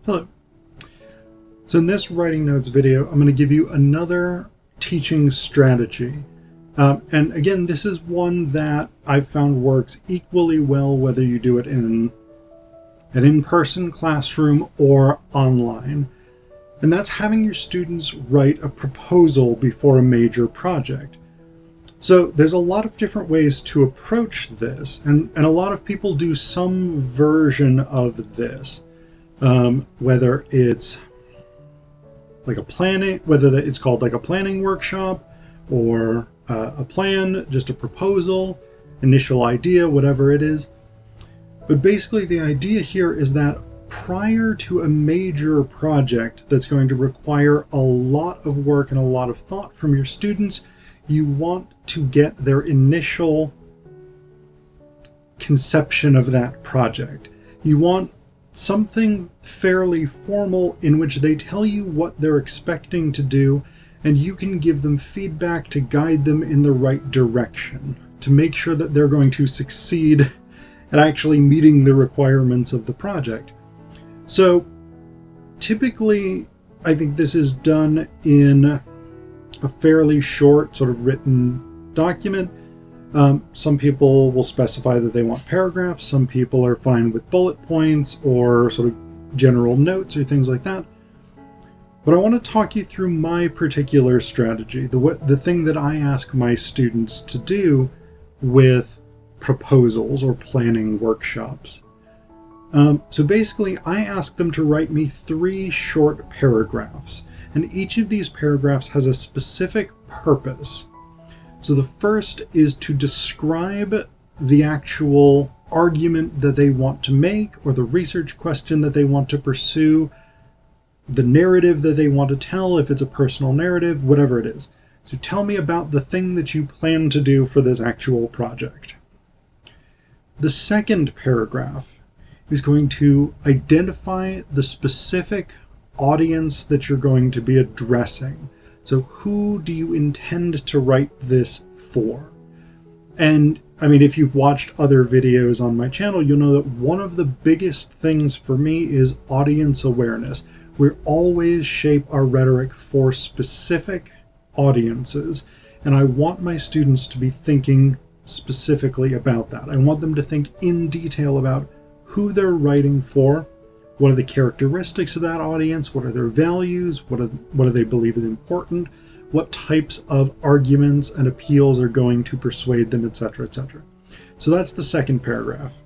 Hello. So in this writing notes video, I'm going to give you another teaching strategy. And again, this is one that I've found works equally well whether you do it in an in-person classroom or online. And that's having your students write a proposal before a major project. So there's a lot of different ways to approach this, and a lot of people do some version of this. Whether it's like it's called like a planning workshop, or a plan, just a proposal, initial idea, whatever it is. But basically the idea here is that prior to a major project that's going to require a lot of work and a lot of thought from your students, you want to get their initial conception of that project. You want something fairly formal in which they tell you what they're expecting to do, and you can give them feedback to guide them in the right direction, to make sure that they're going to succeed at actually meeting the requirements of the project. So typically, I think this is done in a fairly short sort of written document. Some people will specify that they want paragraphs. Some people are fine with bullet points or sort of general notes or things like that. But I want to talk you through my particular strategy, the thing that I ask my students to do with proposals or planning workshops. So basically, I ask them to write me 3 short paragraphs, and each of these paragraphs has a specific purpose. So the first is to describe the actual argument that they want to make, or the research question that they want to pursue, the narrative that they want to tell, if it's a personal narrative, whatever it is. So tell me about the thing that you plan to do for this actual project. The second paragraph is going to identify the specific audience that you're going to be addressing. So who do you intend to write this for? And I mean, if you've watched other videos on my channel, you'll know that one of the biggest things for me is audience awareness. We always shape our rhetoric for specific audiences, and I want my students to be thinking specifically about that. I want them to think in detail about who they're writing for, what are the characteristics of that audience, what are their values, what do they believe is important, what types of arguments and appeals are going to persuade them, etc., etc. So that's the second paragraph.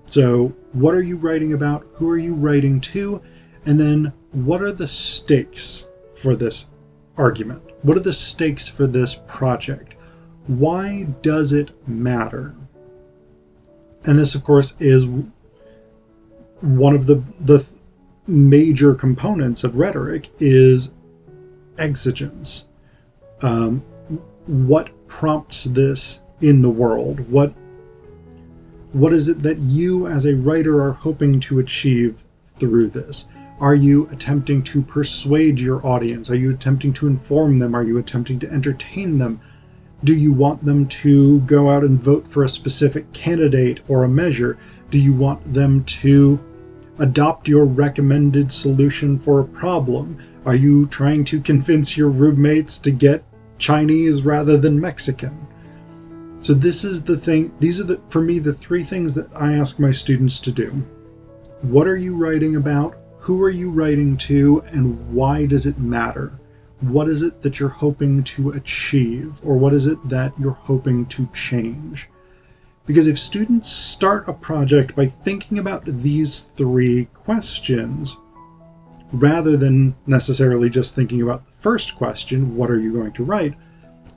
So what are you writing about? Who are you writing to? And then what are the stakes for this argument? What are the stakes for this project? Why does it matter? And this, of course, is one of the major components of rhetoric is exigence. What prompts this in the world? What is it that you as a writer are hoping to achieve through this? Are you attempting to persuade your audience? Are you attempting to inform them? Are you attempting to entertain them? Do you want them to go out and vote for a specific candidate or a measure? Do you want them to adopt your recommended solution for a problem? Are you trying to convince your roommates to get Chinese rather than Mexican? So this is the thing. These are, for me, the 3 things that I ask my students to do. What are you writing about? Who are you writing to? And why does it matter? What is it that you're hoping to achieve? Or what is it that you're hoping to change? Because if students start a project by thinking about these 3 questions, rather than necessarily just thinking about the first question, what are you going to write?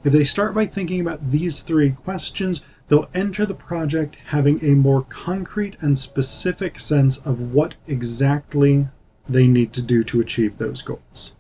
If they start by thinking about these 3 questions, they'll enter the project having a more concrete and specific sense of what exactly they need to do to achieve those goals.